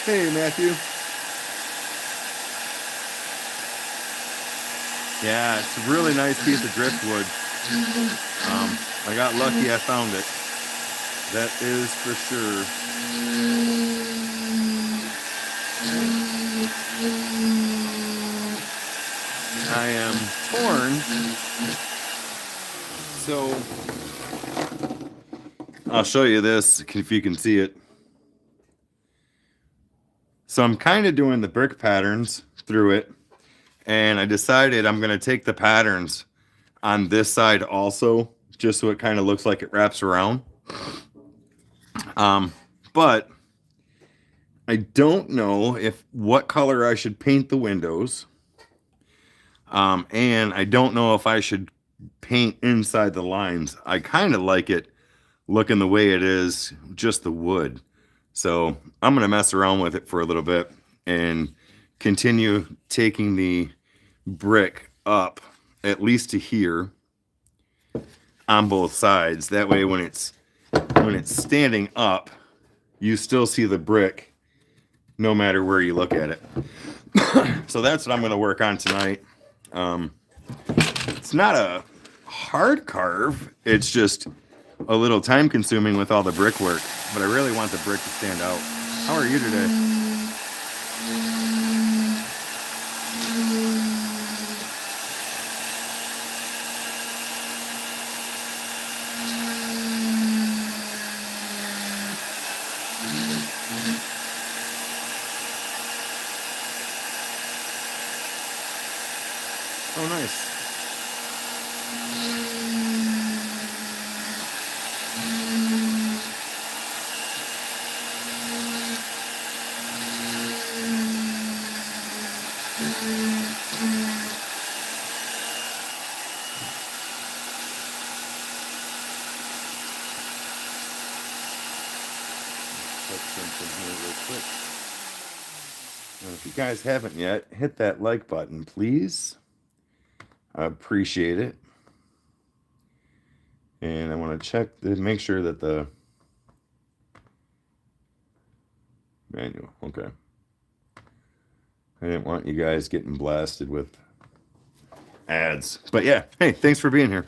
Hey, Matthew. Yeah, it's a really nice piece of driftwood. I got lucky I found it. That is for sure. I am torn. So I'll show you this if you can see it. So I'm kind of doing the brick patterns through it, and I decided I'm going to take the patterns on this side also, just so it kind of looks like it wraps around. But I don't know what color I should paint the windows. And I don't know if I should paint inside the lines. I kind of like it looking the way it is, just the wood. So I'm going to mess around with it for a little bit and continue taking the brick up at least to here on both sides. That way when it's standing up, you still see the brick no matter where you look at it. So that's what I'm going to work on tonight. It's not a hard carve. It's just a little time consuming with all the brickwork, but I really want the brick to stand out. How are you today? Oh, nice. If you guys haven't yet, hit that like button, please. I appreciate it. And I want to check to make sure that the manual, okay. I didn't want you guys getting blasted with ads. But yeah, hey, thanks for being here.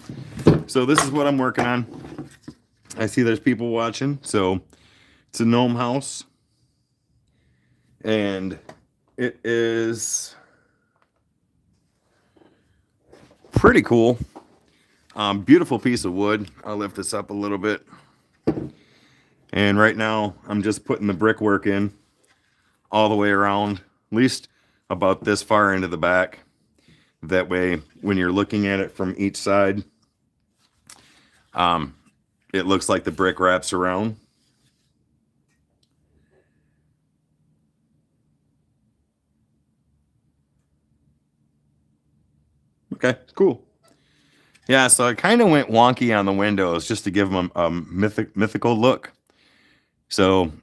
So this is what I'm working on. I see there's people watching. So it's a Gnome House. And it is pretty cool. Beautiful piece of wood. I'll lift this up a little bit. And right now I'm just putting the brickwork in all the way around, at least about this far into the back. That way, when you're looking at it from each side, it looks like the brick wraps around. Okay, cool. Yeah, so I kind of went wonky on the windows just to give them a mythical look. So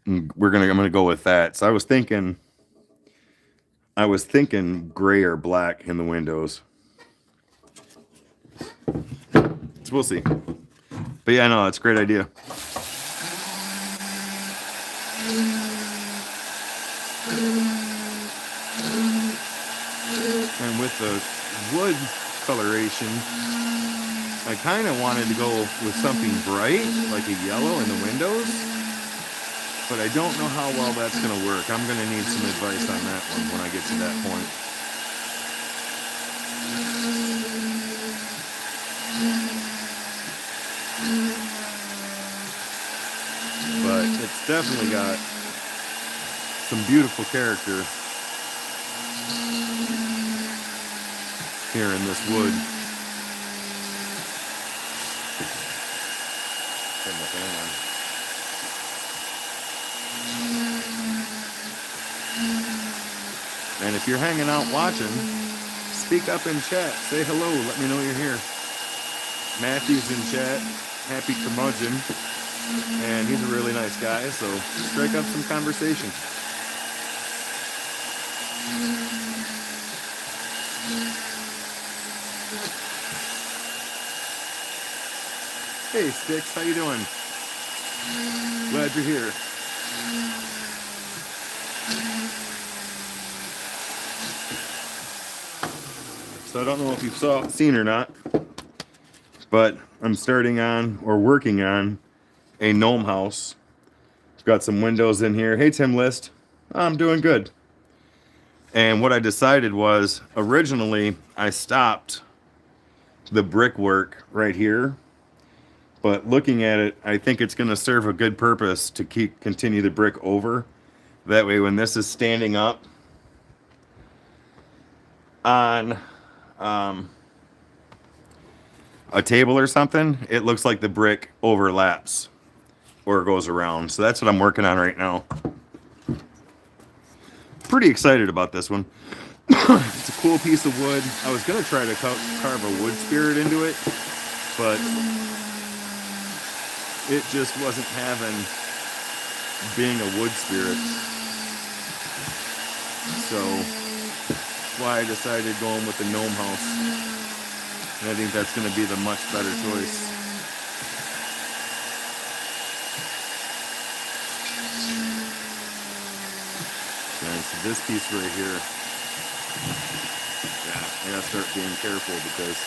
I'm gonna go with that. So I was thinking gray or black in the windows. So we'll see. But yeah, no, it's a great idea. And with the wood coloration, I kind of wanted to go with something bright, like a yellow in the windows, but I don't know how well that's going to work. I'm going to need some advice on that one when I get to that point. But it's definitely got some beautiful character here in this wood. Turn the fan on. And if you're hanging out watching, speak up in chat. Say hello. Let me know you're here. Matthew's in chat. Happy curmudgeon. And he's a really nice guy, so strike up some conversation. Hey Sticks, how you doing? Glad you're here. So I don't know if you've seen or not, but I'm starting on or working on a gnome house. Got some windows in here. Hey, Tim List. I'm doing good. And what I decided was, originally I stopped the brickwork right here, but looking at it, I think it's going to serve a good purpose to continue the brick over. That way, when this is standing up on a table or something, it looks like the brick overlaps or goes around. So that's what I'm working on right now. Pretty excited about this one. It's a cool piece of wood. I was gonna try to carve a wood spirit into it, but it just wasn't having being a wood spirit. So that's why I decided going with the gnome house. And I think that's gonna be the much better choice. And so this piece right here, yeah, I gotta start being careful because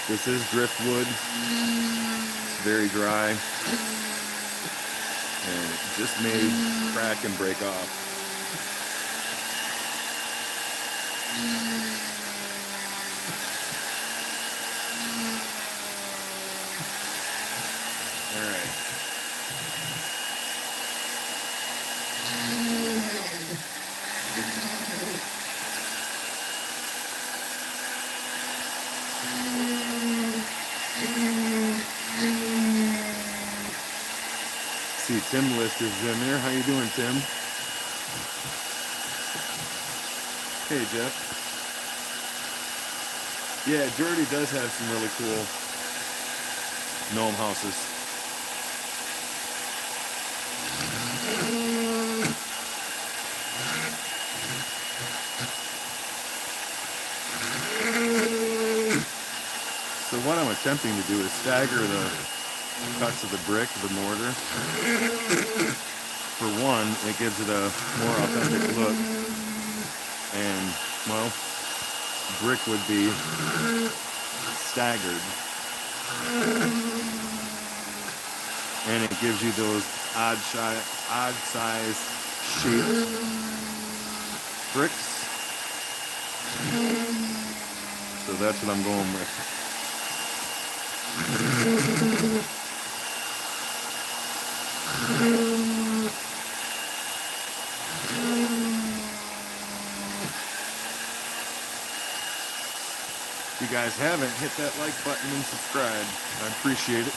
this is driftwood. It's very dry, and it just may crack and break off. All right. See, Tim List is in there. How you doing, Tim? Hey, Jeff. Yeah, Jordy does have some really cool gnome houses. So what I'm attempting to do is stagger the cuts of the brick, the mortar. For one, it gives it a more authentic look. And, well, brick would be staggered. And it gives you those odd size shaped bricks. So that's what I'm going with. If you guys haven't, hit that like button and subscribe. I appreciate it.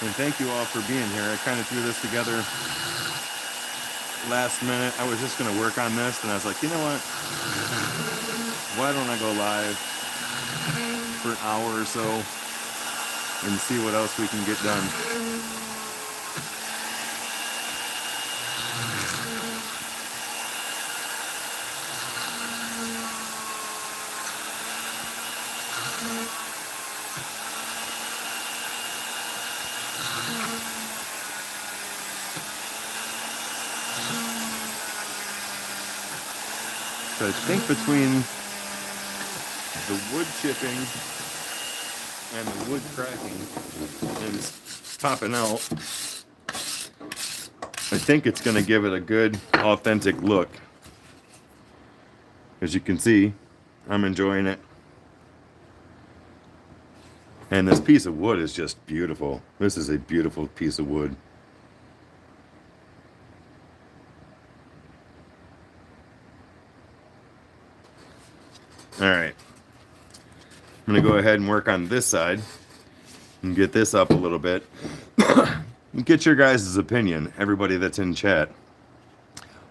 And thank you all for being here. I kind of threw this together last minute. I was just going to work on this, and I was like, you know what? Why don't I go live for an hour or so and see what else we can get done. So I think between the wood chipping and the wood cracking and popping out, I think it's going to give it a good authentic look. As you can see, I'm enjoying it. And this piece of wood is just beautiful. This is a beautiful piece of wood. All right. I'm going to go ahead and work on this side and get this up a little bit. Get your guys' opinion, everybody that's in chat.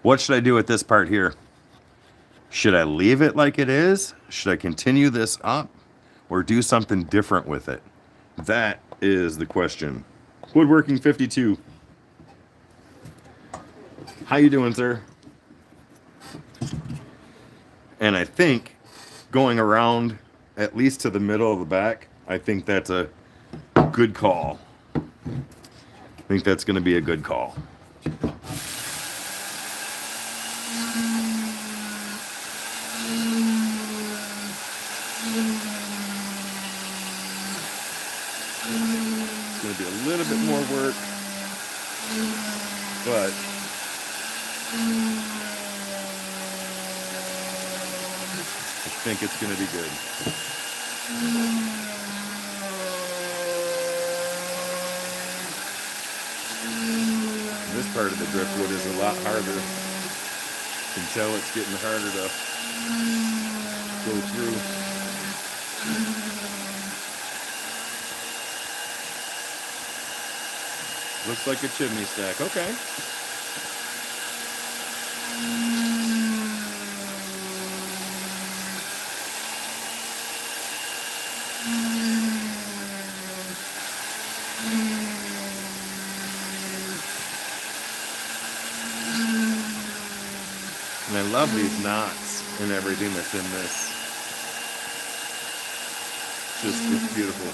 What should I do with this part here? Should I leave it like it is? Should I continue this up or do something different with it? That is the question. Woodworking 52. How you doing, sir? And I think going around at least to the middle of the back, I think that's a good call. I think that's going to be a good call. I think it's going to be good. This part of the driftwood is a lot harder. You can tell it's getting harder to go through. Looks like a chimney stack. Okay. And I love these knots and everything that's in this. It's beautiful.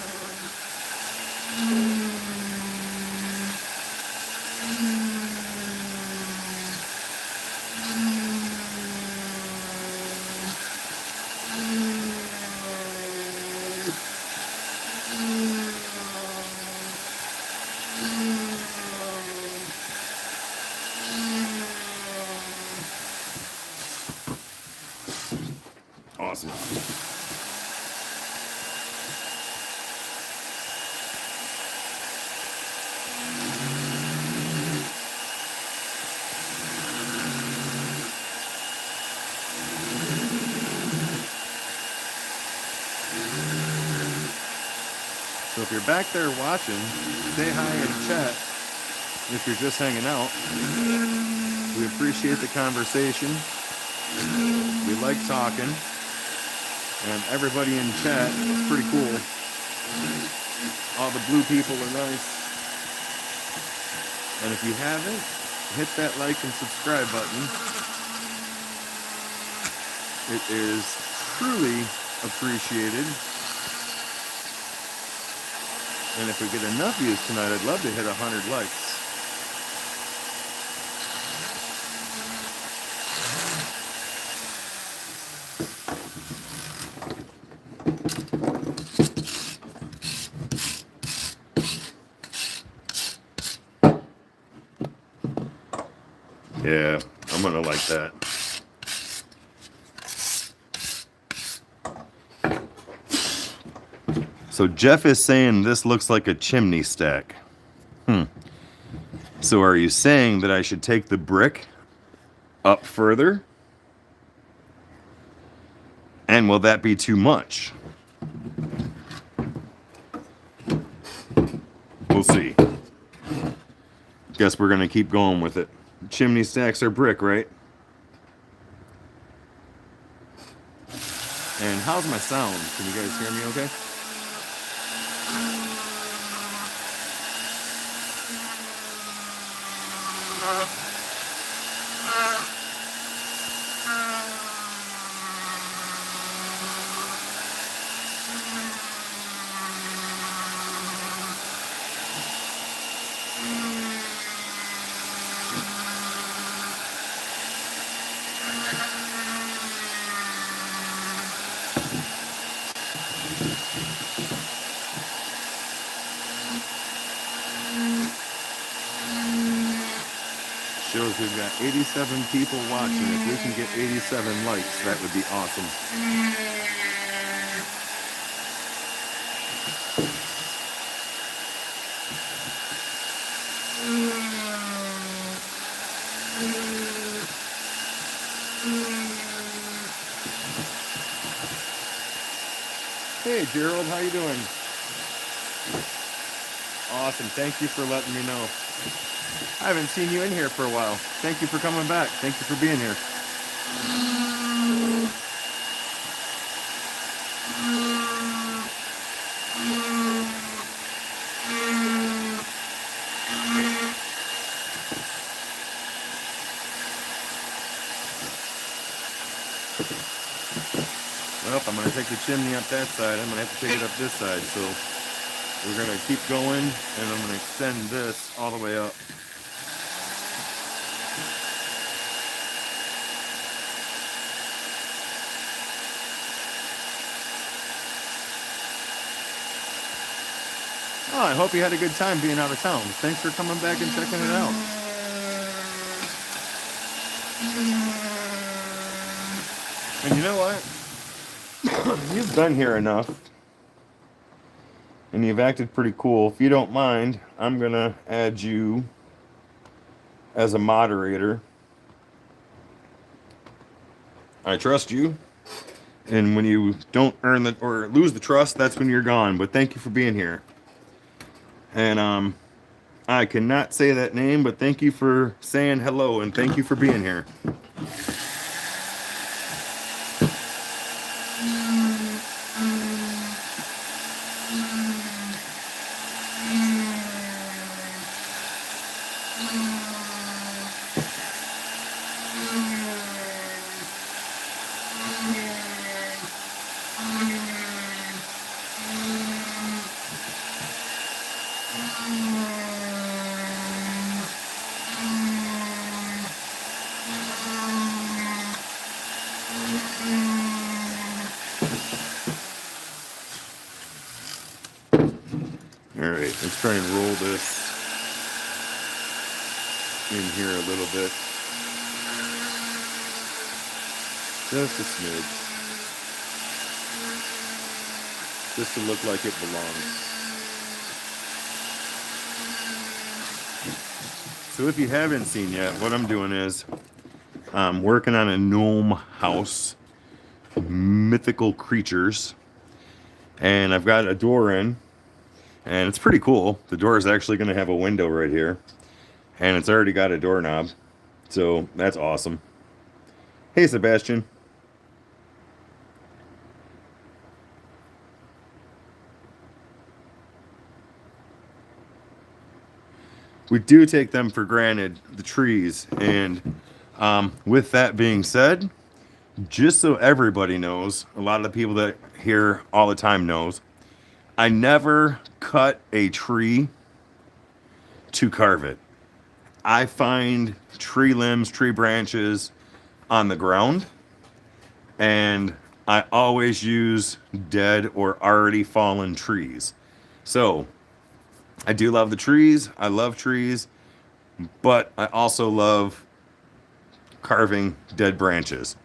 Awesome. So if you're back there watching, say hi in chat. If you're just hanging out, we appreciate the conversation. We like talking. And everybody in chat is pretty cool. All the blue people are nice. And if you haven't, hit that like and subscribe button. It is truly appreciated. And if we get enough views tonight, I'd love to hit 100 likes. Yeah, I'm gonna like that. So Jeff is saying this looks like a chimney stack. So are you saying that I should take the brick up further? And will that be too much? We'll see. Guess we're gonna keep going with it. Chimney stacks are brick, right? And how's my sound? Can you guys hear me okay? Shows we've got 87 people watching. If we can get 87 likes, that would be awesome. Hey Gerald, how you doing? Awesome, thank you for letting me know. I haven't seen you in here for a while. Thank you for coming back. Thank you for being here. Well, if I'm going to take the chimney up that side, I'm going to have to take it up this side. So we're going to keep going, and I'm going to extend this all the way up. Oh, I hope you had a good time being out of town. Thanks for coming back and checking it out. And you know what? You've been here enough. And you've acted pretty cool. If you don't mind, I'm going to add you as a moderator. I trust you. And when you don't earn the or lose the trust, that's when you're gone. But thank you for being here. And I cannot say that name, but thank you for saying hello and thank you for being here. Alright, let's try and roll this in here a little bit. Just a smidge. Just to look like it belongs. So if you haven't seen yet, what I'm doing is I'm working on a Gnome House, mythical creatures. And I've got a door in. And it's pretty cool. The door is actually going to have a window right here. And it's already got a doorknob. So that's awesome. Hey, Sebastian. We do take them for granted, the trees. And with that being said, just so everybody knows, a lot of the people that hear all the time knows, I never cut a tree to carve it. I find tree limbs, tree branches on the ground, and I always use dead or already fallen trees. So I do love the trees. I love trees, but I also love carving dead branches.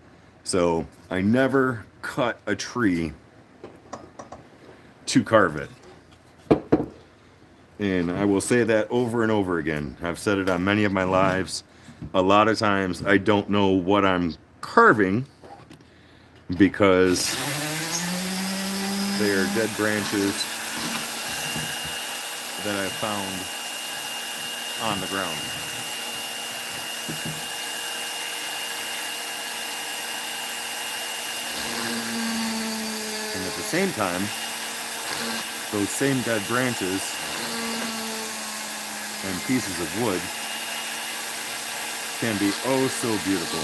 So I never cut a tree to carve it. And I will say that over and over again. I've said it on many of my lives. A lot of times I don't know what I'm carving because they are dead branches that I found on the ground. And at the same time, those same dead branches and pieces of wood can be oh so beautiful.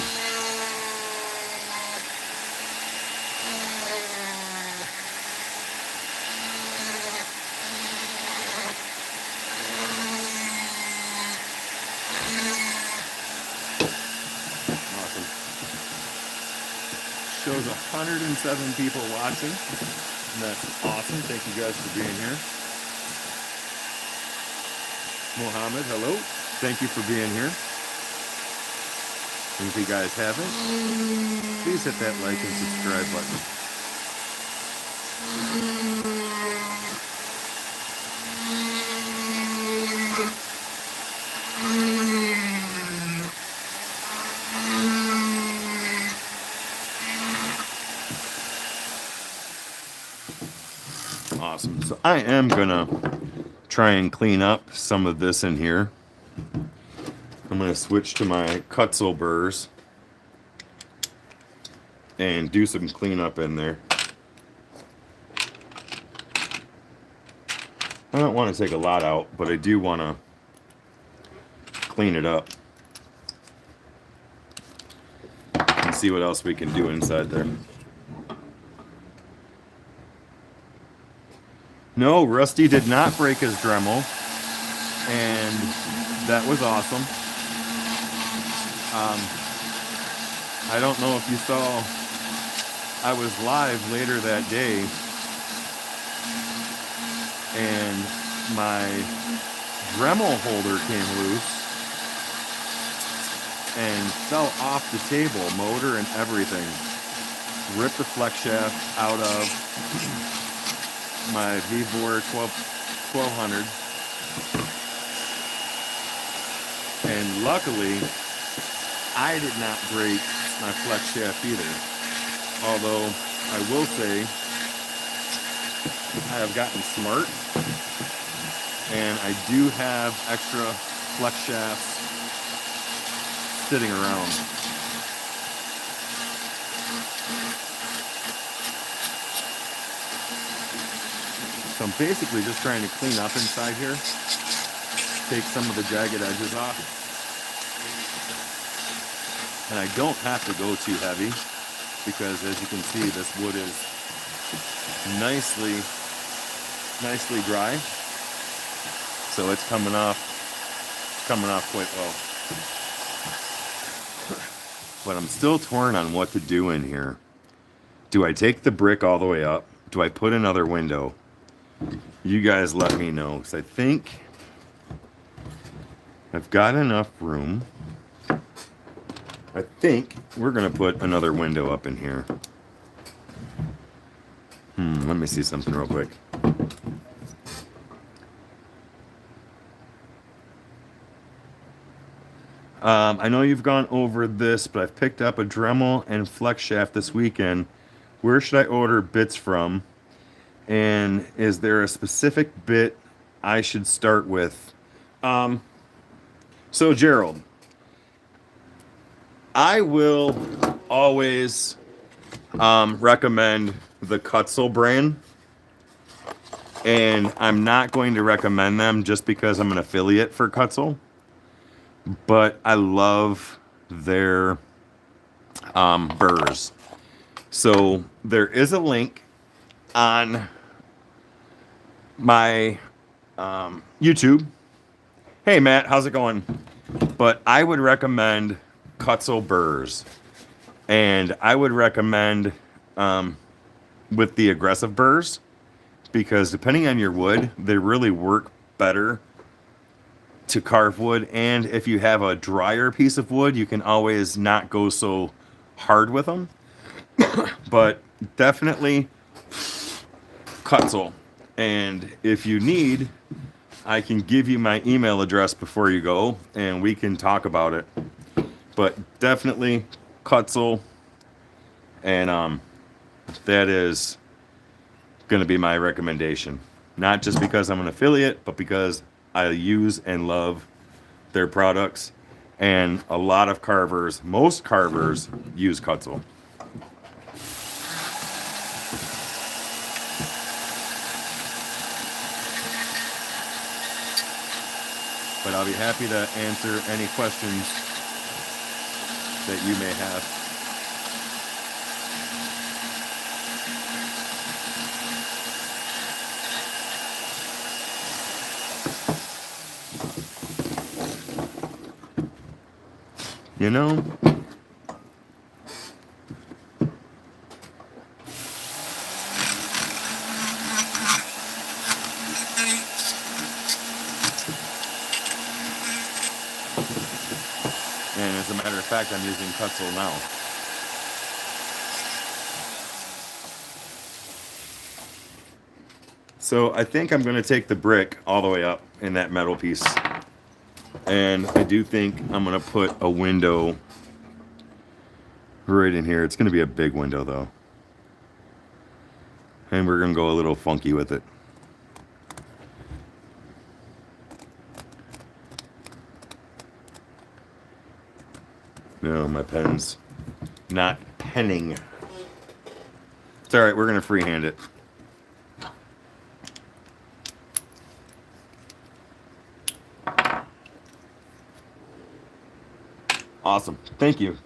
Awesome. Shows 107 people watching. And that's awesome. Thank you guys for being here. Mohammed, hello. Thank you for being here. And if you guys haven't, please hit that like and subscribe button. Awesome. So I am gonna try and clean up some of this in here. I'm gonna switch to my Kutzel burrs and do some cleanup in there. I don't want to take a lot out, but I do want to clean it up and see what else we can do inside there. No, Rusty did not break his Dremel, and that was awesome. I don't know if you saw, I was live later that day, and my Dremel holder came loose, and fell off the table, motor and everything. Ripped the flex shaft out of my V-Bore 1200. And luckily, I did not break my flex shaft either. Although, I will say, I have gotten smart, and I do have extra flex shafts sitting around. So I'm basically just trying to clean up inside here, take some of the jagged edges off. And I don't have to go too heavy, because as you can see, this wood is nicely dry. So it's coming off quite well. But I'm still torn on what to do in here. Do I take the brick all the way up? Do I put another window? You guys let me know, because I think I've got enough room. I think we're gonna put another window up in here. Let me see something real quick. I know you've gone over this, but I've picked up a Dremel and flex shaft this weekend. Where should I order bits from? And is there a specific bit I should start with? So Gerald, I will always recommend the Cutzel brand. And I'm not going to recommend them just because I'm an affiliate for Cutzel. But I love their burrs. So there is a link on my YouTube. Hey Matt, how's it going? But I would recommend Cutzel burrs. And I would recommend with the aggressive burrs, because depending on your wood, they really work better to carve wood. And if you have a drier piece of wood, you can always not go so hard with them. But definitely Cutzel. And if you need, I can give you my email address before you go, and we can talk about it. But definitely Cutzel, and that is going to be my recommendation. Not just because I'm an affiliate, but because I use and love their products. And a lot of carvers, most carvers, use Cutzel. But I'll be happy to answer any questions that you may have. You know? And as a matter of fact, I'm using Cutzel now. So I think I'm going to take the brick all the way up in that metal piece. And I do think I'm going to put a window right in here. It's going to be a big window though. And we're going to go a little funky with it. No, my pen's not penning. It's alright, we're going to freehand it. Awesome. Thank you.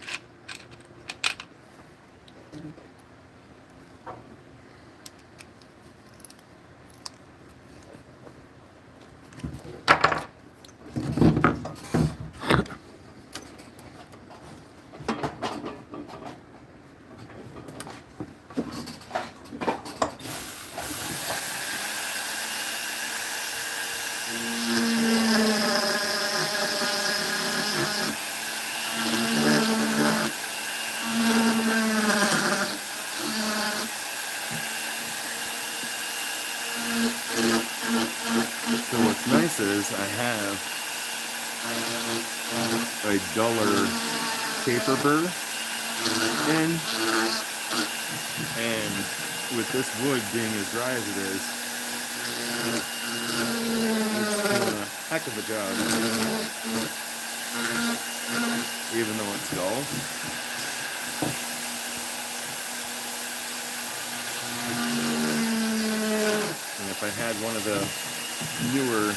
my duller paper burr in, and with this wood being as dry as it is, it's doing a heck of a job, even though it's dull. And if I had one of the newer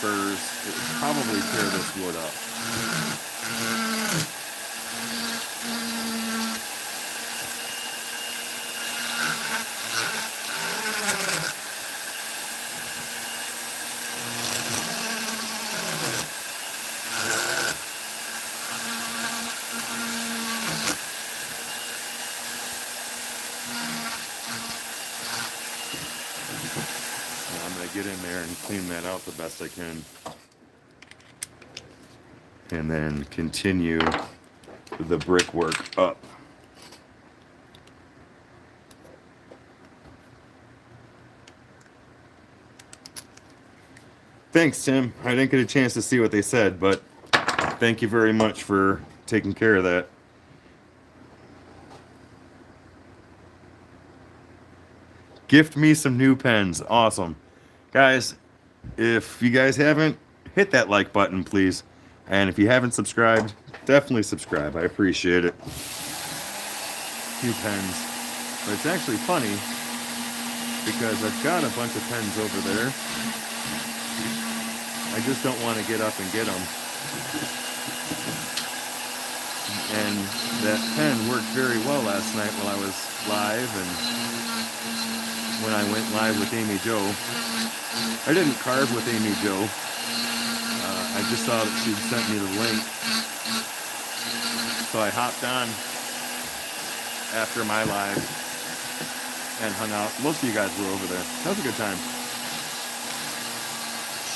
burrs, it would probably tear this wood up. I'm going to get in there and clean that out the best I can. And then continue the brickwork up. Thanks, Tim. I didn't get a chance to see what they said, but thank you very much for taking care of that. Gift me some new pens. Awesome. Guys, if you guys haven't, hit that like button, please. And if you haven't subscribed, definitely subscribe. I appreciate it. New pens. But it's actually funny because I've got a bunch of pens over there. I just don't want to get up and get them. And that pen worked very well last night while I was live, and when I went live with Amy Jo. I didn't carve with Amy Jo. I just saw that she'd sent me the link. So I hopped on after my live and hung out. Most of you guys were over there. That was a good time.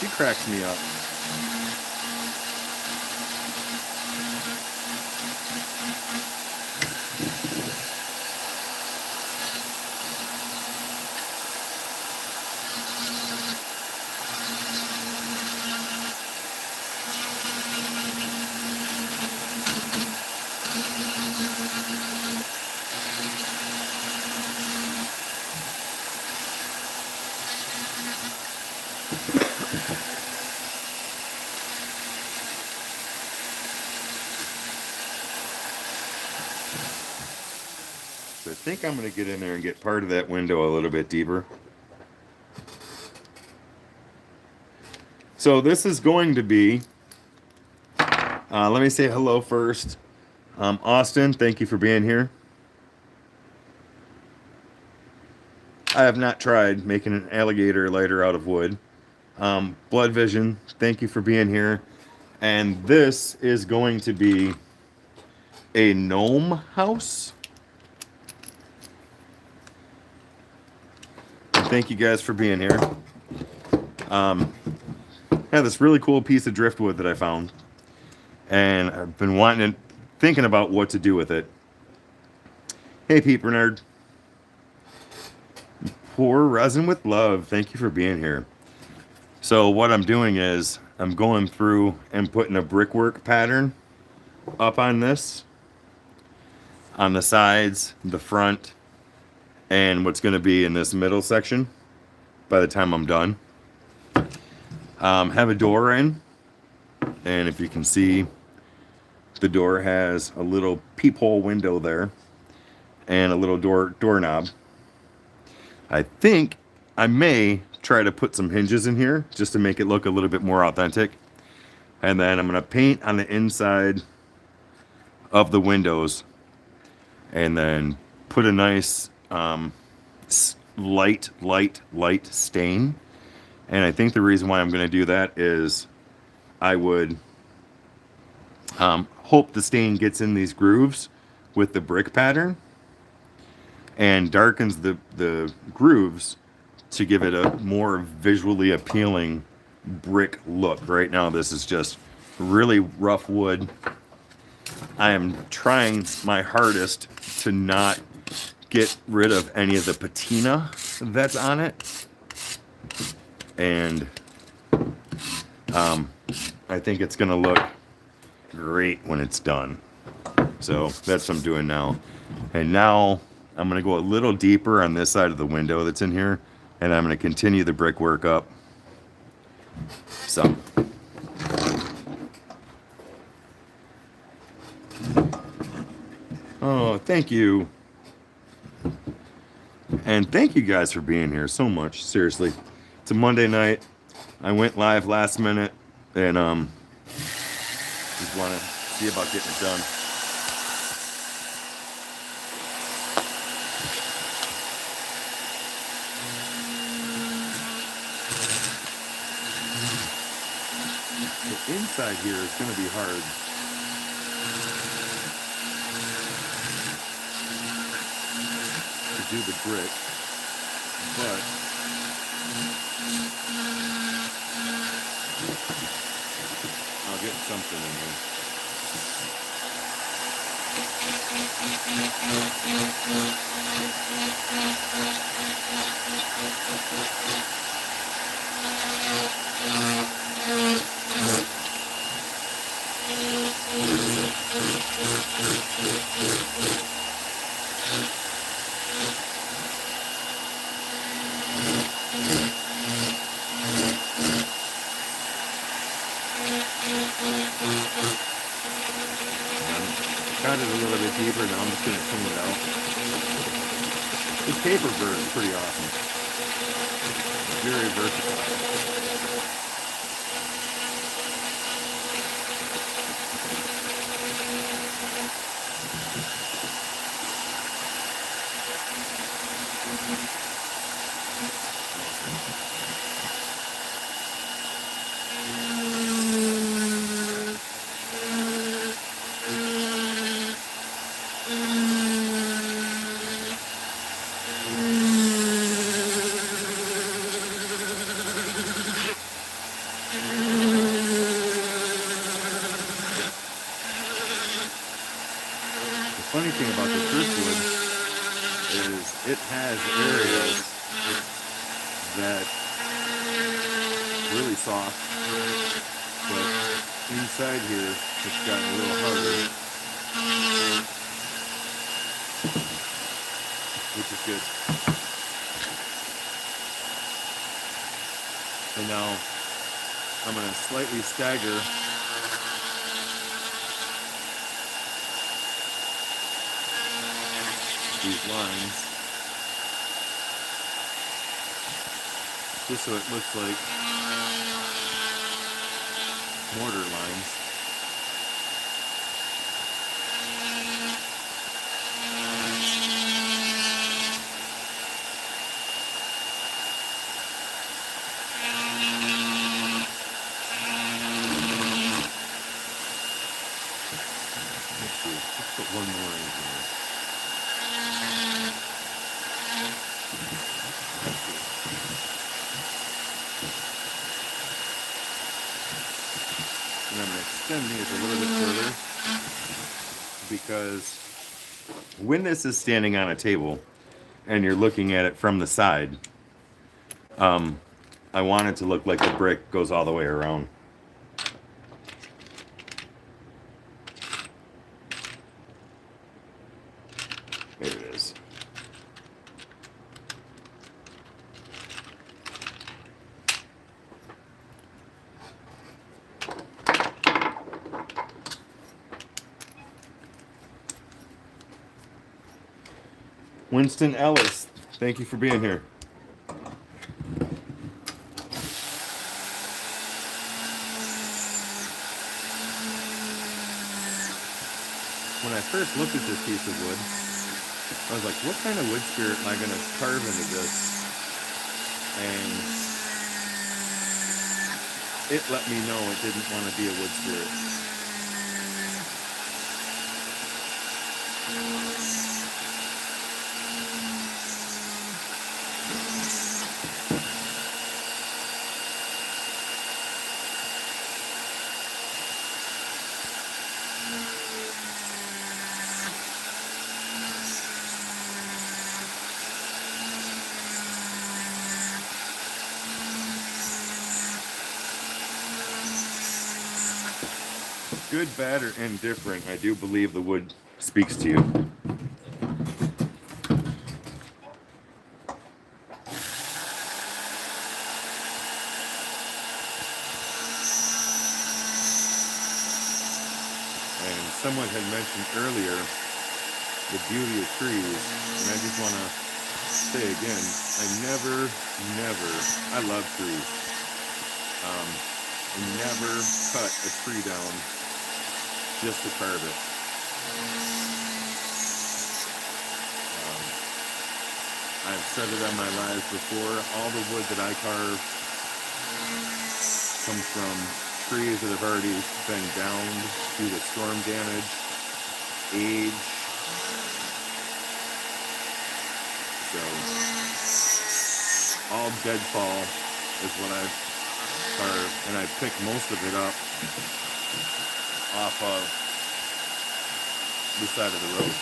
She cracks me up. So I think I'm going to get in there and get part of that window a little bit deeper. So this is going to be, let me say hello first. Austin, thank you for being here. I have not tried making an alligator lighter out of wood. Blood Vision, thank you for being here. And this is going to be a gnome house. Thank you guys for being here. I have this really cool piece of driftwood that I found, and I've been thinking about what to do with it. Hey, Pete Bernard. Pour resin with love. Thank you for being here. So what I'm doing is I'm going through and putting a brickwork pattern up on this, on the sides, the front, and what's going to be in this middle section by the time I'm done. Have a door in, and if you can see, the door has a little peephole window there and a little doorknob. I think I may try to put some hinges in here just to make it look a little bit more authentic. And then I'm going to paint on the inside of the windows and then put a nice light stain. And I think the reason why I'm going to do that is I would hope the stain gets in these grooves with the brick pattern and darkens the grooves to give it a more visually appealing brick look. Right now this is just really rough wood. I am trying my hardest to not get rid of any of the patina that's on it. And I think it's gonna look great when it's done. So that's what I'm doing now. And now I'm gonna go a little deeper on this side of the window that's in here, and I'm gonna continue the brickwork up. So. Oh, thank you. And thank you guys for being here so much. Seriously. It's a Monday night. I went live last minute and just want to see about getting it done. The inside here is going to be hard. To do the brick, but I'll get something in here. Got it a little bit deeper, now I'm just going to clean it out. This paper bird is pretty awesome. Very versatile. Funny thing about the driftwood is it has areas that really soft, but inside here it's gotten a little harder, which is good. And now I'm going to slightly stagger these lines just so it looks like mortar lines. Let's see, let's put one more in here. And I'm going to extend these a little bit further because when this is standing on a table and you're looking at it from the side, I want it to look like the brick goes all the way around. There it is. Winston Ellis, thank you for being here. When I first looked at this piece of wood, I was like, what kind of wood spirit am I going to carve into this? And it let me know it didn't want to be a wood spirit. good, bad, or indifferent, I do believe the wood speaks to you. And someone had mentioned earlier the beauty of trees, and I just want to say again, I love trees. I never cut a tree down just to carve it. I've said it on my lives before, all the wood that I carve comes from trees that have already been downed due to storm damage, age. So, all deadfall is what I've carved, and I pick most of it up off of the side of the road.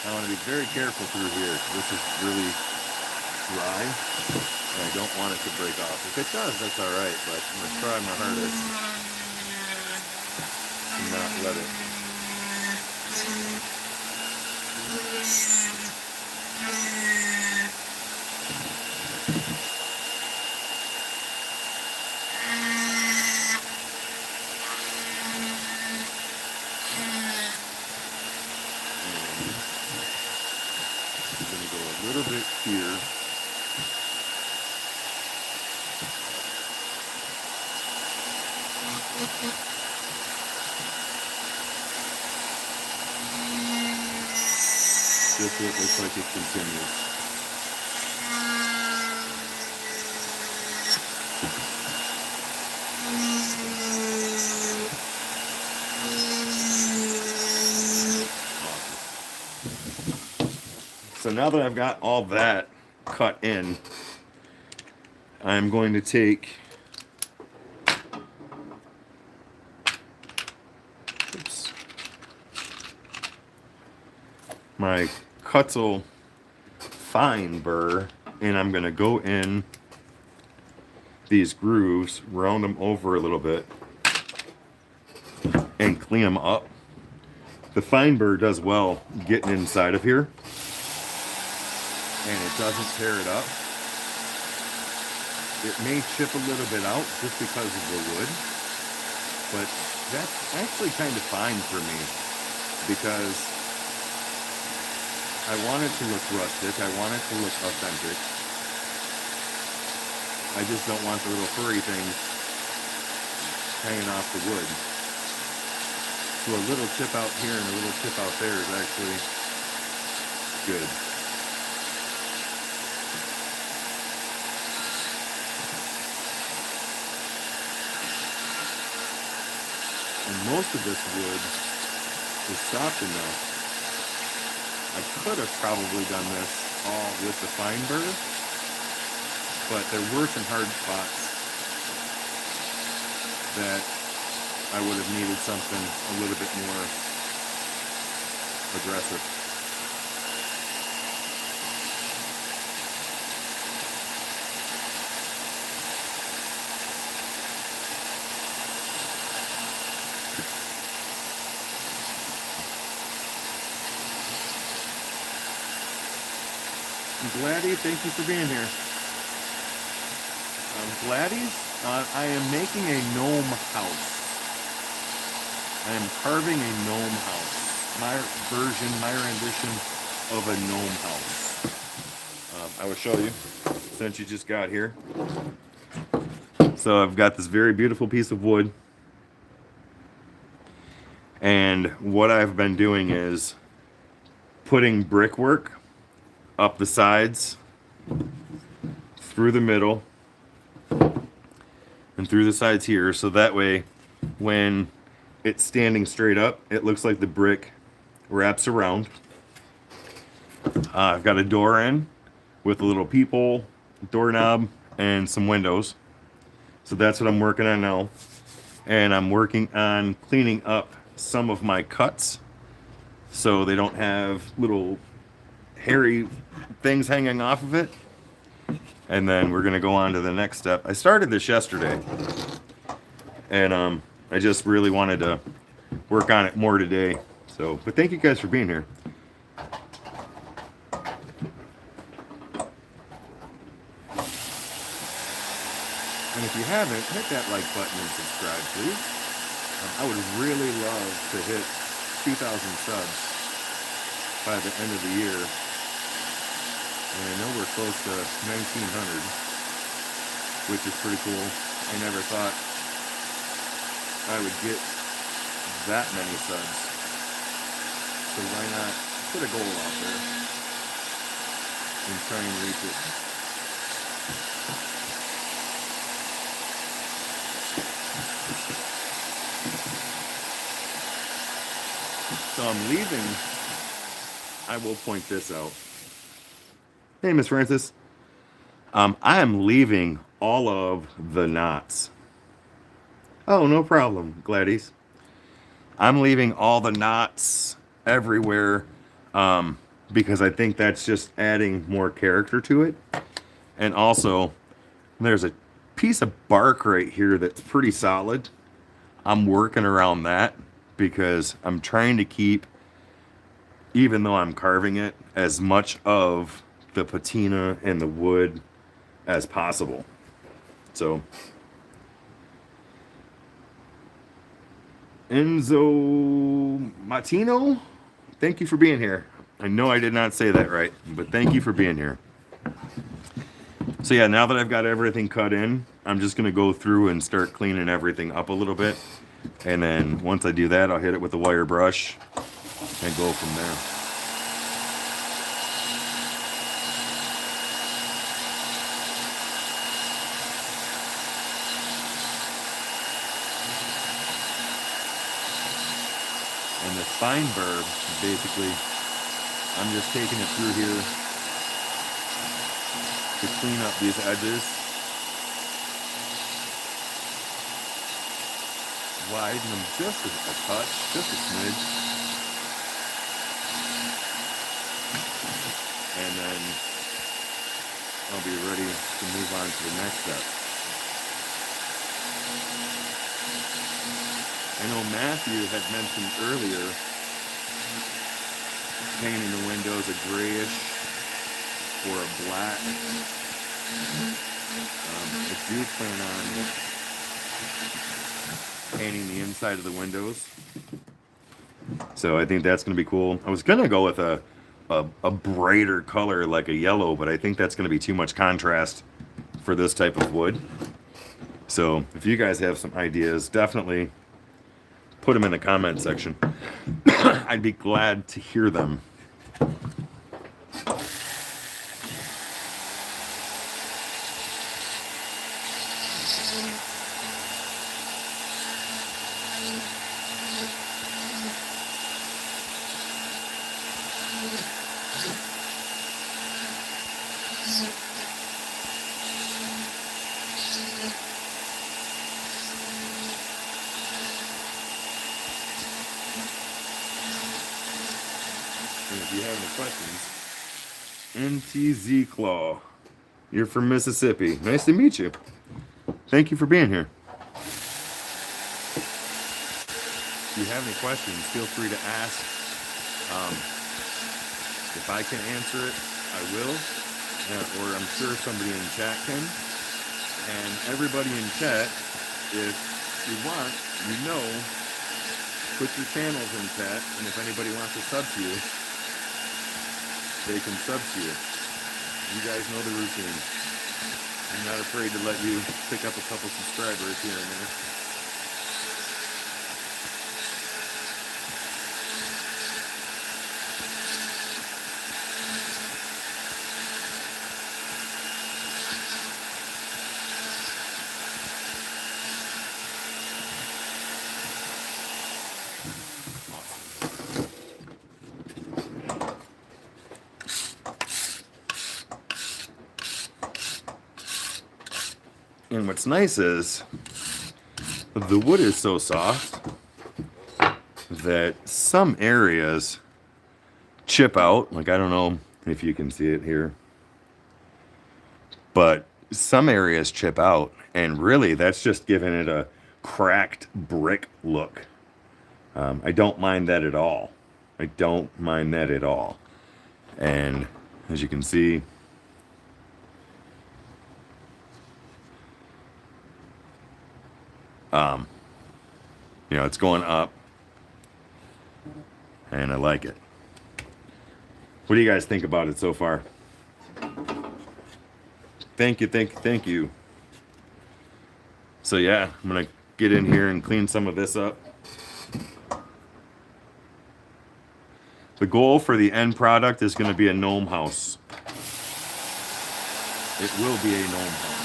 I want to be very careful through here. This is really dry, and I don't want it to break off. If it does, that's all right, but I'm going to try my hardest to not let it. I'm going to go a little bit here. Just so it looks like it continues. So now that I've got all that cut in, I'm going to take my Cutzel fine burr, and I'm going to go in these grooves, round them over a little bit, and clean them up. The fine burr does well getting inside of here, and it doesn't tear it up. It may chip a little bit out just because of the wood, but that's actually kind of fine for me because I want it to look rustic. I want it to look authentic. I just don't want the little furry things hanging off the wood. So a little chip out here and a little chip out there is actually good. And most of this wood is soft enough. I could have probably done this all with the fine burr, but there were some hard spots that I would have needed something a little bit more aggressive. Gladys, thank you for being here. Gladys, I am making a gnome house. I am carving a gnome house. My rendition of a gnome house. I will show you since you just got here. So I've got this very beautiful piece of wood. And what I've been doing is putting brickwork up the sides, through the middle, and through the sides here, so that way when it's standing straight up, it looks like the brick wraps around. I've got a door in with a little peephole, doorknob, and some windows. So that's what I'm working on now. And I'm working on cleaning up some of my cuts so they don't have little hairy things hanging off of it. And then we're gonna go on to the next step. I started this yesterday, and I just really wanted to work on it more today. So, but thank you guys for being here. And if you haven't, hit that like button and subscribe, please. I would really love to hit 2,000 subs by the end of the year. And I know we're close to 1,900, which is pretty cool. I never thought I would get that many subs. So why not put a goal out there and try and reach it. So I'm leaving. I will point this out. Hey, Miss Francis. I am leaving all of the knots. Oh, no problem, Gladys. I'm leaving all the knots everywhere because I think that's just adding more character to it. And also, there's a piece of bark right here that's pretty solid. I'm working around that because I'm trying to keep, even though I'm carving it, as much of the patina and the wood as possible. So Enzo Martino, thank you for being here. I know I did not say that right, but thank you for being here. So yeah, now that I've got everything cut in, I'm just gonna go through and start cleaning everything up a little bit. And then once I do that, I'll hit it with a wire brush and go from there. And the spine burr, basically, I'm just taking it through here to clean up these edges. Widen them just a touch, just a smidge. And then I'll be ready to move on to the next step. I know Matthew had mentioned earlier painting the windows a grayish or a black. I do plan on painting the inside of the windows. So I think that's going to be cool. I was going to go with a brighter color like a yellow, but I think that's going to be too much contrast for this type of wood. So if you guys have some ideas, definitely put them in the comment section. I'd be glad to hear them. And if you have any questions, NTZ Claw, you're from Mississippi. Nice to meet you. Thank you for being here. If you have any questions, feel free to ask. If I can answer it, I will. Or I'm sure somebody in chat can. And everybody in chat, if you want, put your channels in chat. And if anybody wants to sub to you, they can sub to you. You guys know the routine. I'm not afraid to let you pick up a couple subscribers here and there. And what's nice is the wood is so soft that some areas chip out. Like, I don't know if you can see it here, but some areas chip out, and really that's just giving it a cracked brick look. I don't mind that at all. I don't mind that at all. And as you can see, you know, it's going up, and I like it. What do you guys think about it so far? Thank you, thank you, thank you. So yeah, I'm gonna get in here and clean some of this up. The goal for the end product is gonna be a gnome house. It will be a gnome house.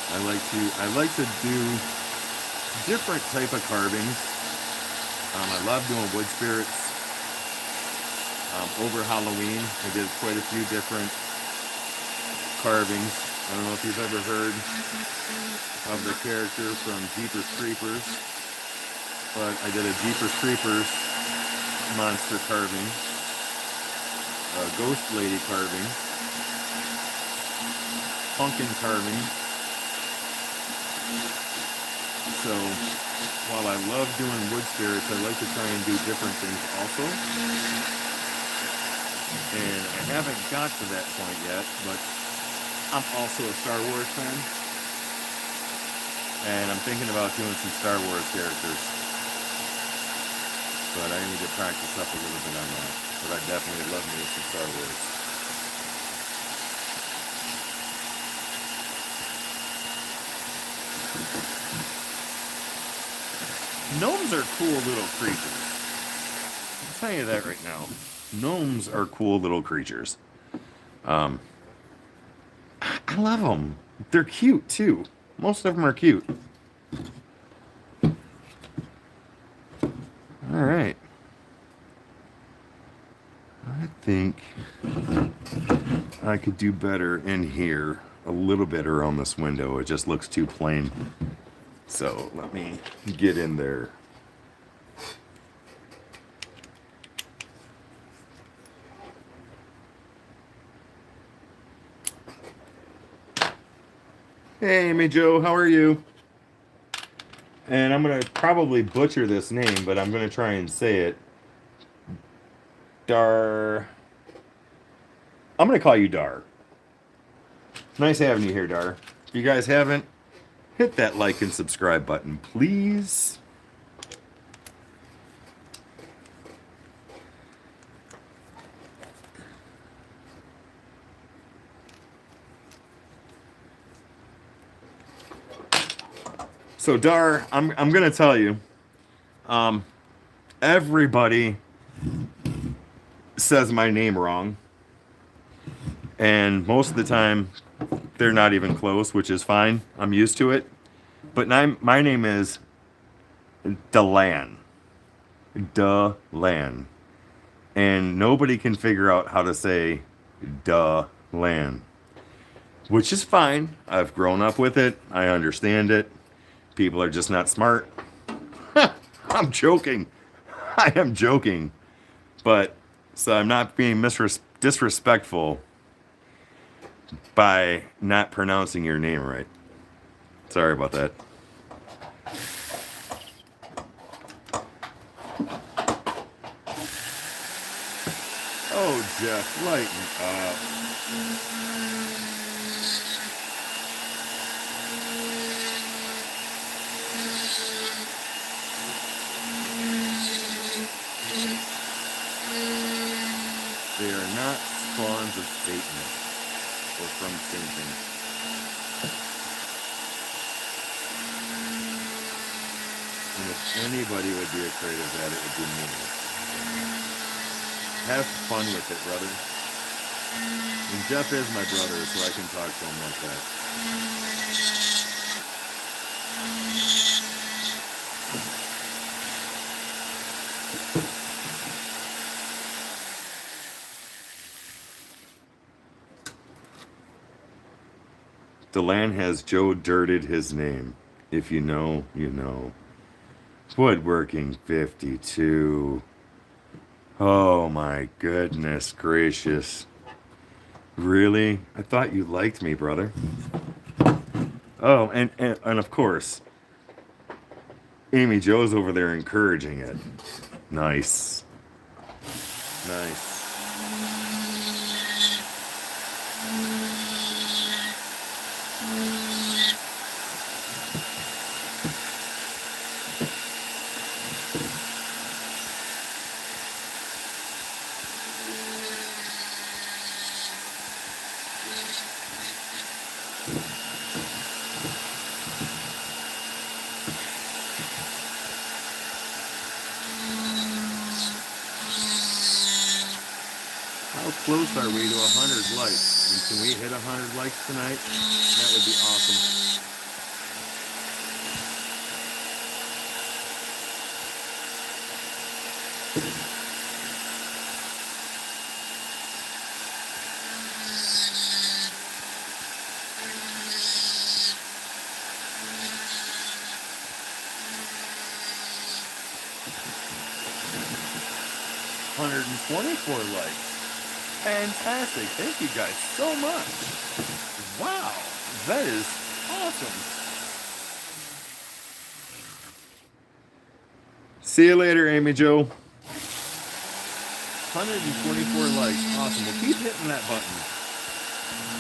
I like to do different type of carvings. I love doing wood spirits. Over Halloween, I did quite a few different carvings. I don't know if you've ever heard of the character from Jeepers Creepers, but I did a Jeepers Creepers monster carving, a ghost lady carving, pumpkin carving. So while I love doing wood spirits, I like to try and do different things also. And I haven't got to that point yet, but I'm also a Star Wars fan. And I'm thinking about doing some Star Wars characters. But I need to practice up a little bit on that. But I definitely love me some Star Wars. Gnomes are cool little creatures. I'll tell you that right now. Gnomes are cool little creatures. I love them. They're cute too. Most of them are cute. All right. I think I could do better in here. A little bit around this window. It just looks too plain. So let me get in there. Hey, Amy Joe, how are you? And I'm going to probably butcher this name, but I'm going to try and say it. Dar. I'm going to call you Dar. Nice having you here, Dar. If you guys haven't, hit that like and subscribe button, please. So Dar, I'm gonna tell you, everybody says my name wrong, and most of the time they're not even close, which is fine. I'm used to it. But my name is Delan, and nobody can figure out how to say Delan, which is fine. I've grown up with it. I understand it. People are just not smart. I'm joking. I am joking. But, so I'm not being disrespectful by not pronouncing your name right. Sorry about that. Oh, Jeff, lighten up. They are not spawns of Satan or from Satan. And if anybody would be afraid of that, it would be me. Have fun with it, brother. And Jeff is my brother, so I can talk to him like that. Delan has Joe dirted his name. If you know, you know. Woodworking 52. Oh my goodness gracious. Really? I thought you liked me, brother. Oh, and of course, Amy Jo's over there encouraging it. Nice. Nice. 100 likes. And can we hit 100 likes tonight? That would be awesome. $124 likes. Fantastic. Thank you guys so much. Wow. That is awesome. See you later, Amy Jo. 124 likes. Awesome. Well, keep hitting that button.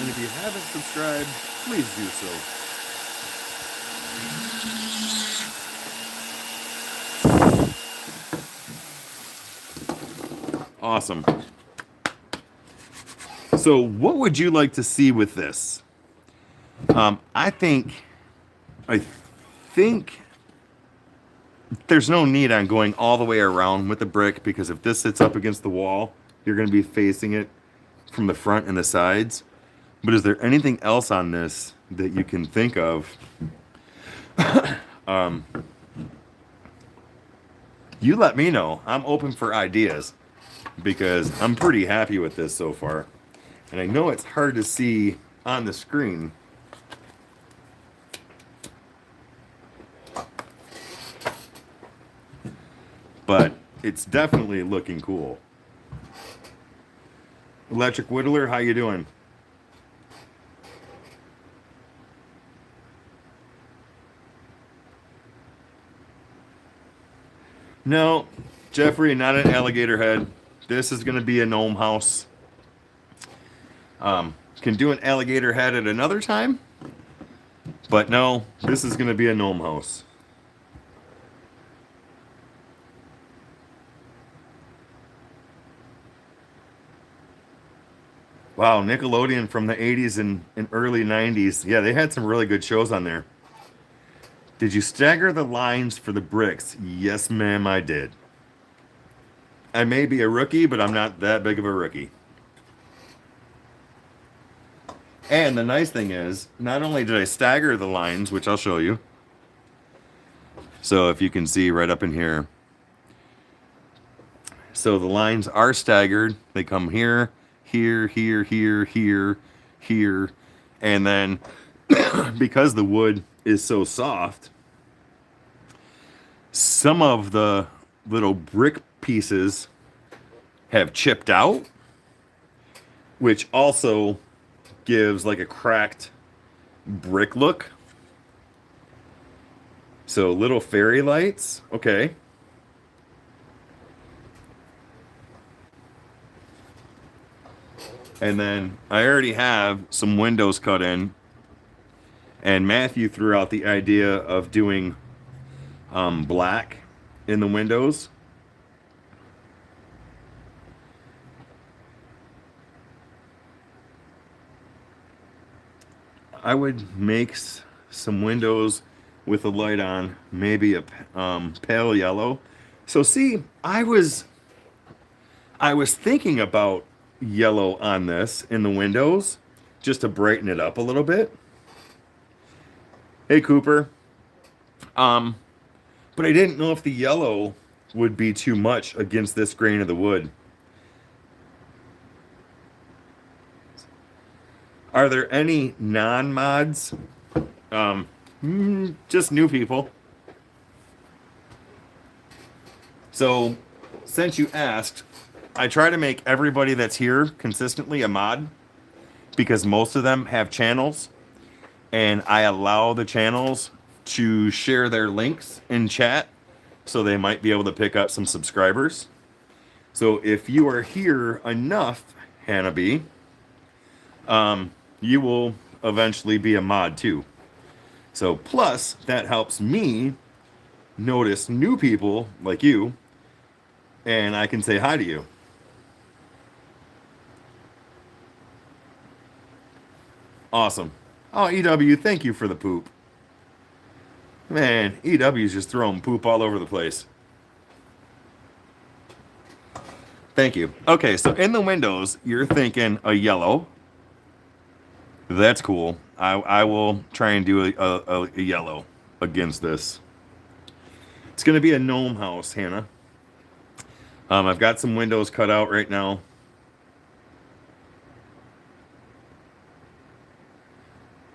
And if you haven't subscribed, please do so. Awesome. So what would you like to see with this? I think there's no need on going all the way around with the brick, because if this sits up against the wall, you're going to be facing it from the front and the sides. But is there anything else on this that you can think of? You let me know. I'm open for ideas because I'm pretty happy with this so far. And I know it's hard to see on the screen. But it's definitely looking cool. Electric Whittler, how you doing? No, Jeffrey, not an alligator head. This is going to be a gnome house. Can do an alligator head at another time, but no, this is going to be a gnome house. Wow, Nickelodeon from the 80s and early 90s. Yeah, they had some really good shows on there. Did you stagger the lines for the bricks? Yes, ma'am, I did. I may be a rookie, but I'm not that big of a rookie. And the nice thing is, not only did I stagger the lines, which I'll show you. So if you can see right up in here. So the lines are staggered. They come here, here, here, here, here, here. And then because the wood is so soft, some of the little brick pieces have chipped out, which also gives like a cracked brick look. So little fairy lights, okay. And then I already have some windows cut in, and Matthew threw out the idea of doing black in the windows. I would make some windows with a light on, maybe a pale yellow. So see, I was thinking about yellow on this in the windows just to brighten it up a little bit. Hey Cooper. But I didn't know if the yellow would be too much against this grain of the wood. Are there any non-mods? Just new people. So, since you asked, I try to make everybody that's here consistently a mod because most of them have channels, and I allow the channels to share their links in chat so they might be able to pick up some subscribers. So if you are here enough, Hannah B, you will eventually be a mod too. So plus that helps me notice new people like you, and I can say hi to you. Awesome. Oh, EW, thank you for the poop. Man, EW's just throwing poop all over the place. Thank you. Okay, so in the windows, you're thinking a yellow. That's cool. I will try and do a yellow against this. It's going to be a gnome house, Hannah. I've got some windows cut out right now.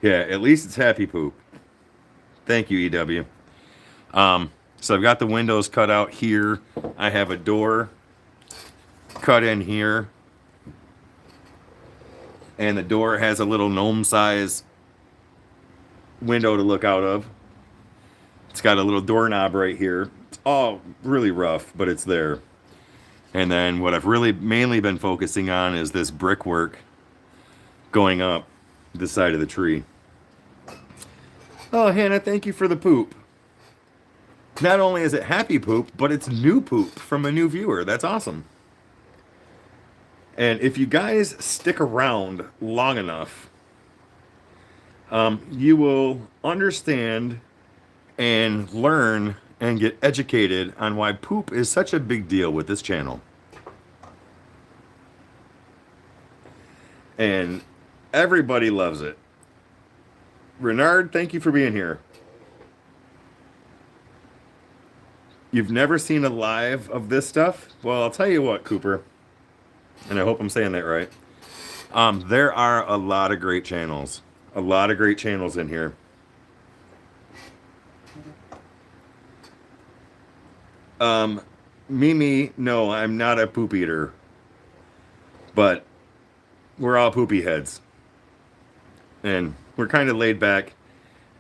Yeah, at least it's happy poop. Thank you, EW. So I've got the windows cut out here. I have a door cut in here. And the door has a little gnome size window to look out of. It's got a little doorknob right here. It's all really rough, but it's there. And then what I've really mainly been focusing on is this brickwork going up the side of the tree. Oh, Hannah, thank you for the poop. Not only is it happy poop, but it's new poop from a new viewer. That's awesome. And if you guys stick around long enough, you will understand and learn and get educated on why poop is such a big deal with this channel. And everybody loves it. Renard, thank you for being here. You've never seen a live of this stuff? Well, I'll tell you what, Cooper, and I hope I'm saying that right. There are a lot of great channels. A lot of great channels in here. Mimi, no, I'm not a poop eater. But we're all poopy heads. And we're kind of laid back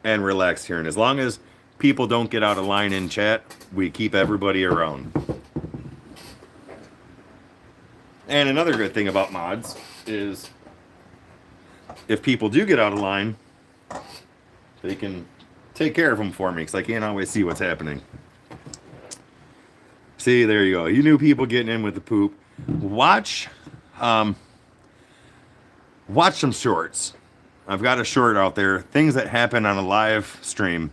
and relaxed here. And as long as people don't get out of line in chat, we keep everybody around. And another good thing about mods is if people do get out of line, they can take care of them for me because I can't always see what's happening. See, there you go. You new people getting in with the poop. Watch some shorts. I've got a short out there, things that happen on a live stream,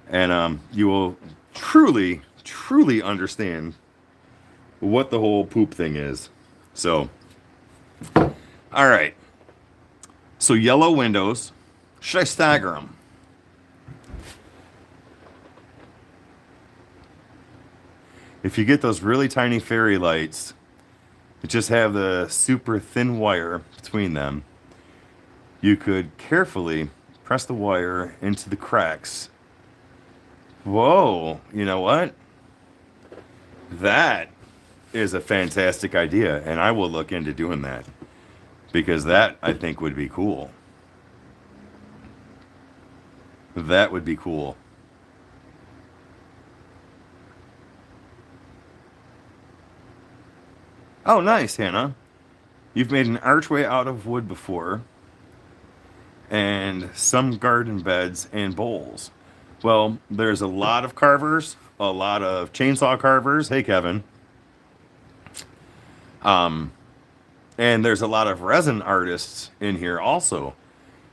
and you will truly, truly understand what the whole poop thing is. So, all right. So yellow windows. Should I stagger them? If you get those really tiny fairy lights, that just have the super thin wire between them, you could carefully press the wire into the cracks. Whoa, you know what? That is a fantastic idea, and I will look into doing that because that, I think, would be cool. That would be cool. Oh, nice, Hannah. You've made an archway out of wood before, and some garden beds and bowls. Well, there's a lot of carvers, a lot of chainsaw carvers. Hey, Kevin. And there's a lot of resin artists in here also.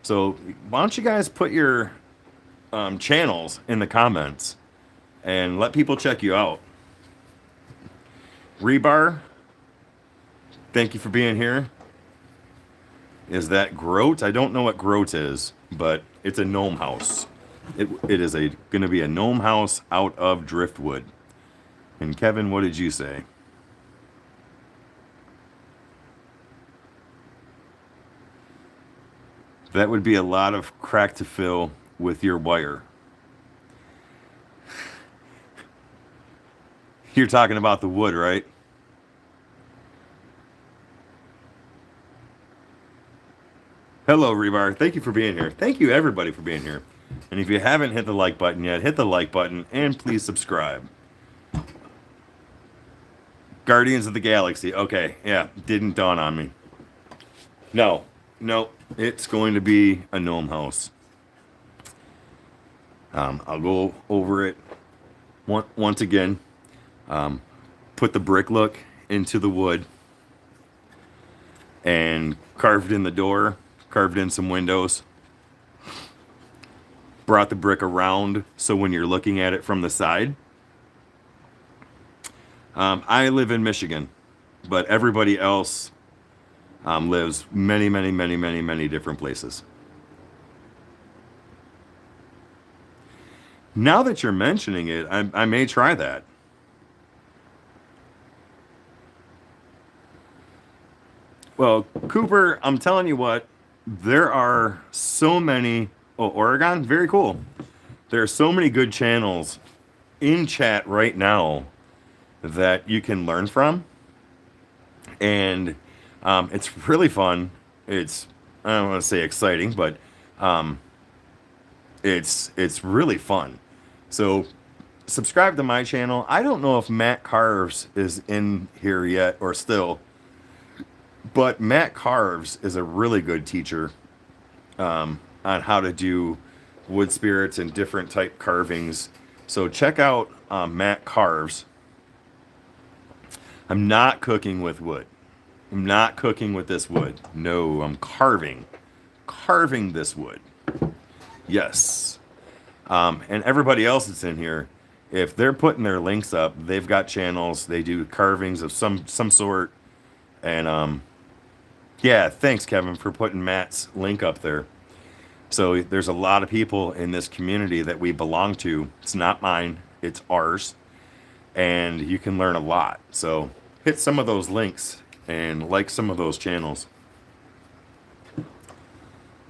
So why don't you guys put your channels in the comments and let people check you out. Rebar, thank you for being here. Is that groat? I don't know what groat is, but it's a gnome house. It is going to be a gnome house out of driftwood. And Kevin, what did you say? That would be a lot of crack to fill with your wire. You're talking about the wood, right? Hello, Rebar. Thank you for being here. Thank you, everybody, for being here. And if you haven't hit the like button yet, hit the like button and please subscribe. Guardians of the Galaxy. Okay, yeah, didn't dawn on me. No, it's going to be a gnome house. I'll go over it once again. Put the brick look into the wood and carved in the door, carved in some windows, brought the brick around so when you're looking at it from the side. I live in Michigan, but everybody else lives many different places. Now that you're mentioning it, I may try that. Well, Cooper, I'm telling you what, there are so many... Oh, Oregon? Very cool. There are so many good channels in chat right now that you can learn from. And it's really fun. It's, I don't want to say exciting, but it's really fun. So subscribe to my channel. I don't know if Matt Carves is in here yet or still, but Matt Carves is a really good teacher on how to do wood spirits and different type carvings. So check out Matt Carves. I'm not cooking with wood. I'm not cooking with this wood. No, I'm carving this wood. Yes. And everybody else that's in here, if they're putting their links up, they've got channels. They do carvings of some sort. And yeah, thanks, Kevin, for putting Matt's link up there. So there's a lot of people in this community that we belong to. It's not mine. It's ours. And you can learn a lot. So hit some of those links and like some of those channels.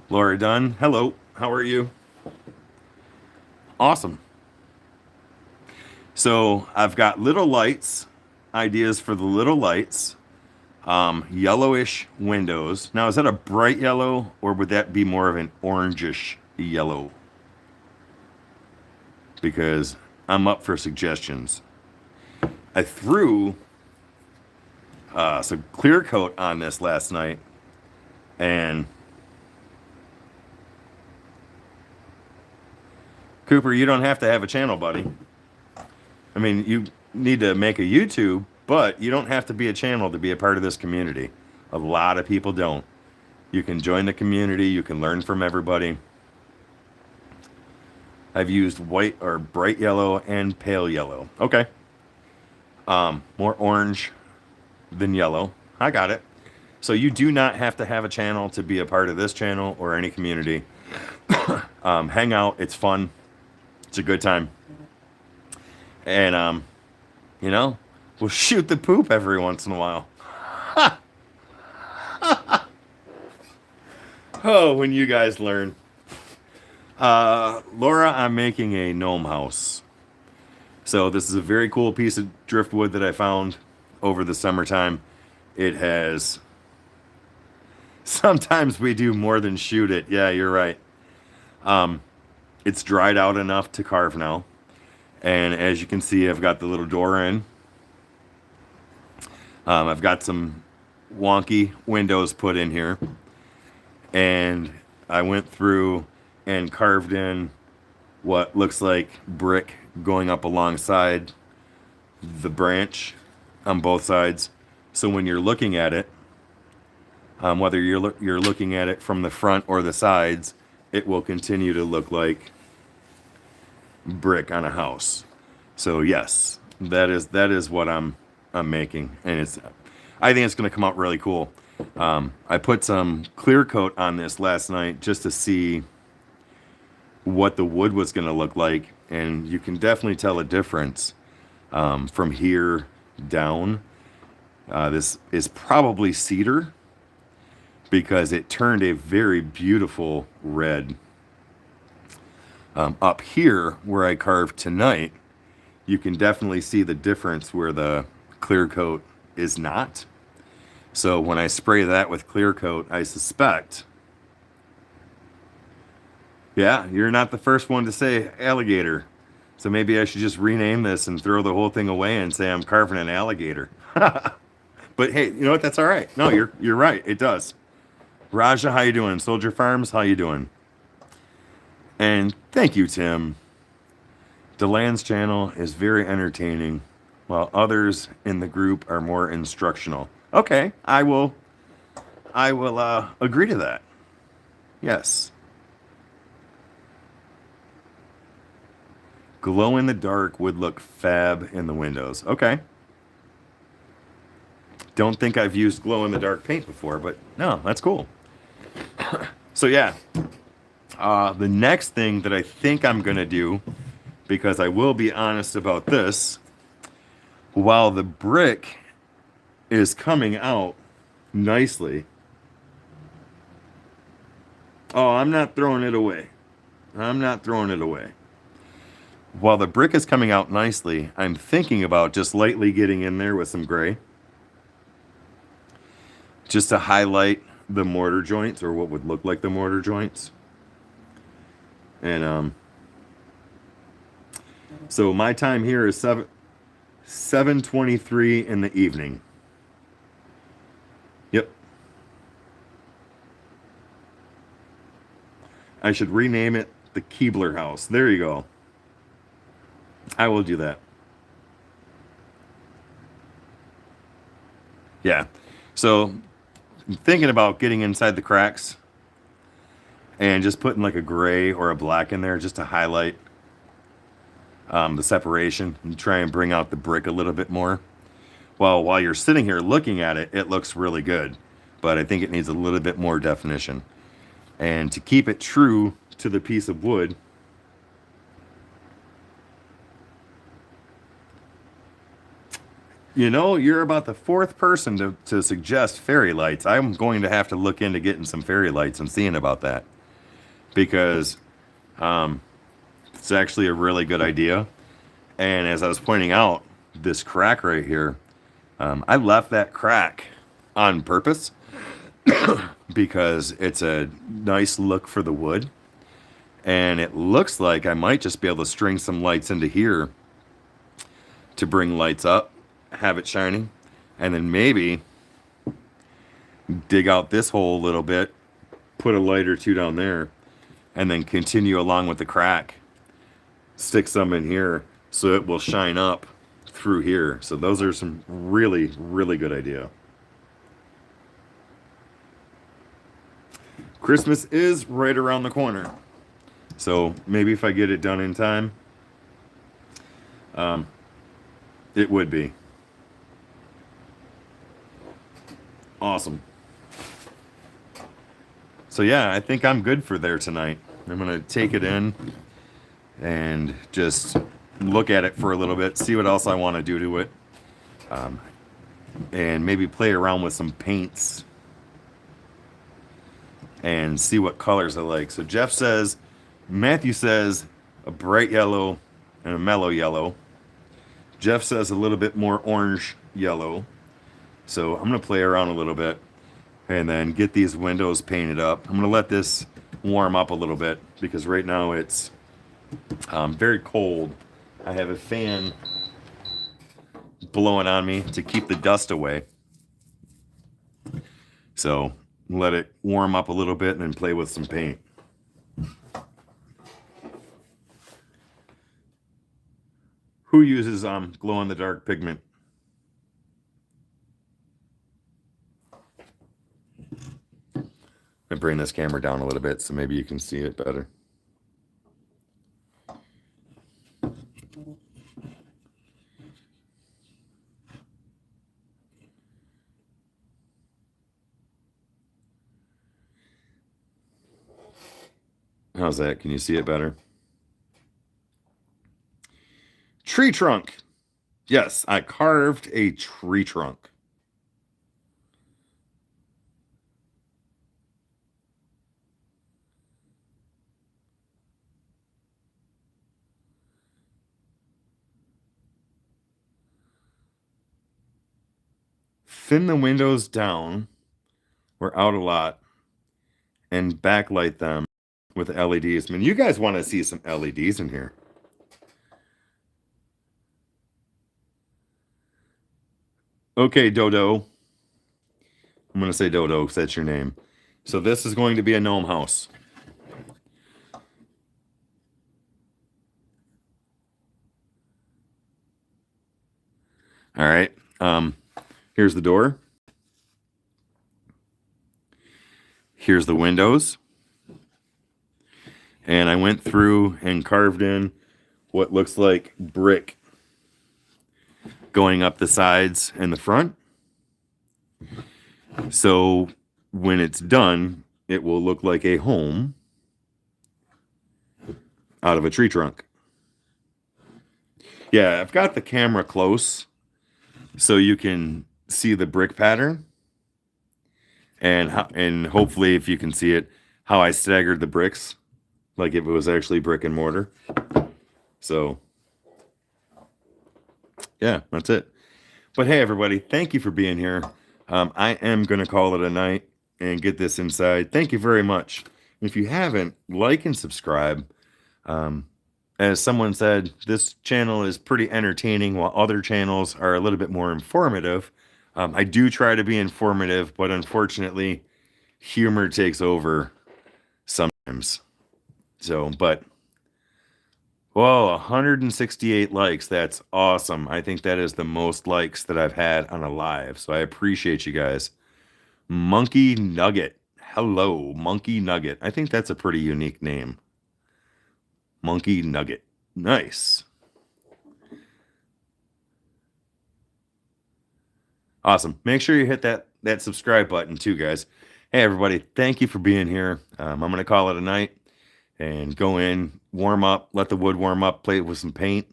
Laura Dunn, hello. How are you? Awesome. So I've got little lights, ideas for the little lights. Yellowish windows. Now, is that a bright yellow or would that be more of an orangish yellow? Because I'm up for suggestions. I threw some clear coat on this last night, and Cooper, you don't have to have a channel, buddy. I mean, you need to make a YouTube, but you don't have to be a channel to be a part of this community. A lot of people don't. You can join the community. You can learn from everybody. I've used white or bright yellow and pale yellow. Okay. More orange than yellow. I got it. So you do not have to have a channel to be a part of this channel or any community. Hang out. It's fun. It's a good time. And, you know, we'll shoot the poop every once in a while. Oh, when you guys learn. Laura, I'm making a gnome house. So this is a very cool piece of driftwood that I found over the summertime. It has... Sometimes we do more than shoot it. Yeah, you're right. It's dried out enough to carve now. And as you can see, I've got the little door in. I've got some wonky windows put in here. And I went through and carved in what looks like brick going up alongside the branch on both sides. So when you're looking at it, whether you're looking at it from the front or the sides, it will continue to look like brick on a house. So yes, that is what I'm making, and I think it's going to come out really cool. I put some clear coat on this last night just to see what the wood was going to look like, and you can definitely tell a difference from here down. This is probably cedar because it turned a very beautiful red. Up here where I carved tonight, you can definitely see the difference where the clear coat is not. So when I spray that with clear coat, I suspect Yeah, you're not the first one to say alligator. So maybe I should just rename this and throw the whole thing away and say I'm carving an alligator. But hey, you know what? That's all right. No, you're right. It does. Raja, how you doing? Soldier Farms, how you doing? And thank you, Tim. Deland's channel is very entertaining, while others in the group are more instructional. Okay, I will agree to that. Yes. Glow in the dark would look fab in the windows. Okay. Don't think I've used glow in the dark paint before, but no, that's cool. So yeah, the next thing that I think I'm gonna do, because I will be honest about this, while the brick is coming out nicely. Oh, I'm not throwing it away. I'm not throwing it away. While the brick is coming out nicely, I'm thinking about just lightly getting in there with some gray, just to highlight the mortar joints, or what would look like the mortar joints. And so my time here is 7:23 in the evening. Yep. I should rename it the Keebler House. There you go. I will do that. Yeah. So I'm thinking about getting inside the cracks and just putting like a gray or a black in there just to highlight the separation and try and bring out the brick a little bit more. Well, while you're sitting here looking at it, it looks really good, but I think it needs a little bit more definition. And to keep it true to the piece of wood, you know, you're about the fourth person to suggest fairy lights. I'm going to have to look into getting some fairy lights and seeing about that, because it's actually a really good idea. And as I was pointing out, this crack right here, I left that crack on purpose because it's a nice look for the wood. And it looks like I might just be able to string some lights into here to bring lights up, have it shining, and then maybe dig out this hole a little bit, put a light or two down there, and then continue along with the crack. Stick some in here so it will shine up through here. So those are some really, really good idea. Christmas is right around the corner. So maybe if I get it done in time, it would be awesome. So yeah, I think I'm good for there tonight. I'm gonna take it in and just look at it for a little bit, see what else I want to do to it, and maybe play around with some paints and see what colors I like. So Jeff says, Matthew says a bright yellow and a mellow yellow. Jeff says a little bit more orange yellow. So I'm going to play around a little bit and then get these windows painted up. I'm going to let this warm up a little bit because right now it's very cold. I have a fan blowing on me to keep the dust away. So let it warm up a little bit and then play with some paint. Who uses glow-in-the-dark pigment? I bring this camera down a little bit so maybe you can see it better. How's that? Can you see it better? Tree trunk. Yes, I carved a tree trunk. Thin the windows down. We're out a lot. And backlight them with LEDs. I mean, you guys want to see some LEDs in here. Okay, Dodo. I'm going to say Dodo because that's your name. So this is going to be a gnome house. All right. Here's the door. Here's the windows. And I went through and carved in what looks like brick going up the sides and the front. So when it's done, it will look like a home out of a tree trunk. Yeah, I've got the camera close so you can see the brick pattern. And hopefully if you can see it, how I staggered the bricks, like if it was actually brick and mortar. So yeah, that's it. But hey, everybody, thank you for being here. I am going to call it a night and get this inside. Thank you very much. If you haven't, like and subscribe. As someone said, this channel is pretty entertaining while other channels are a little bit more informative. I do try to be informative, but unfortunately, humor takes over sometimes. So, but, whoa, 168 likes. That's awesome. I think that is the most likes that I've had on a live. So I appreciate you guys. Monkey Nugget. Hello, Monkey Nugget. I think that's a pretty unique name. Monkey Nugget. Nice. Awesome. Make sure you hit that subscribe button too, guys. Hey, everybody. Thank you for being here. I'm going to call it a night and go in, warm up, let the wood warm up, play it with some paint.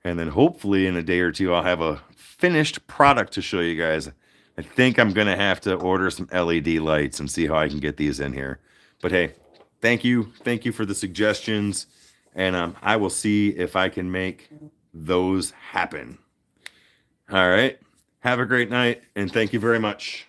And then hopefully in a day or two, I'll have a finished product to show you guys. I think I'm going to have to order some LED lights and see how I can get these in here. But hey, thank you. Thank you for the suggestions. And I will see if I can make those happen. All right. Have a great night, and thank you very much.